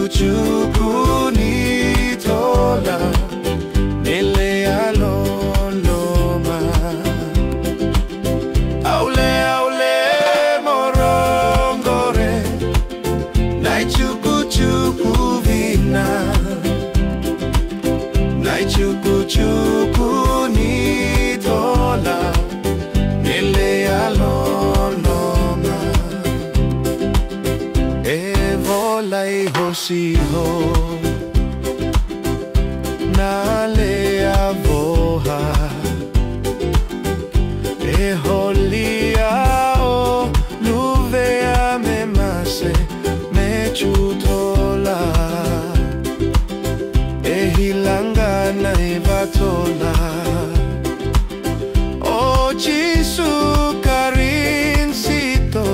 chuku ni tola nele aloloma aule morongore nai chuku vina nai chuku ni tola nele aloloma Volai hosiho nale avoha holia o luvea me mase me chutola hilanga na vatola o chisu karinsito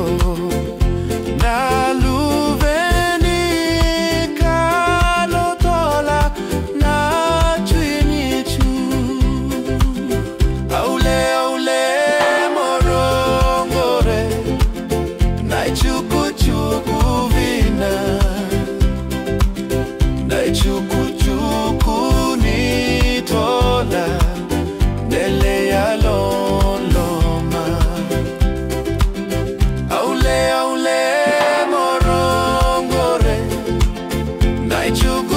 na chuku vina nai chuku ni tola nele aloloma aule morongore nai chuku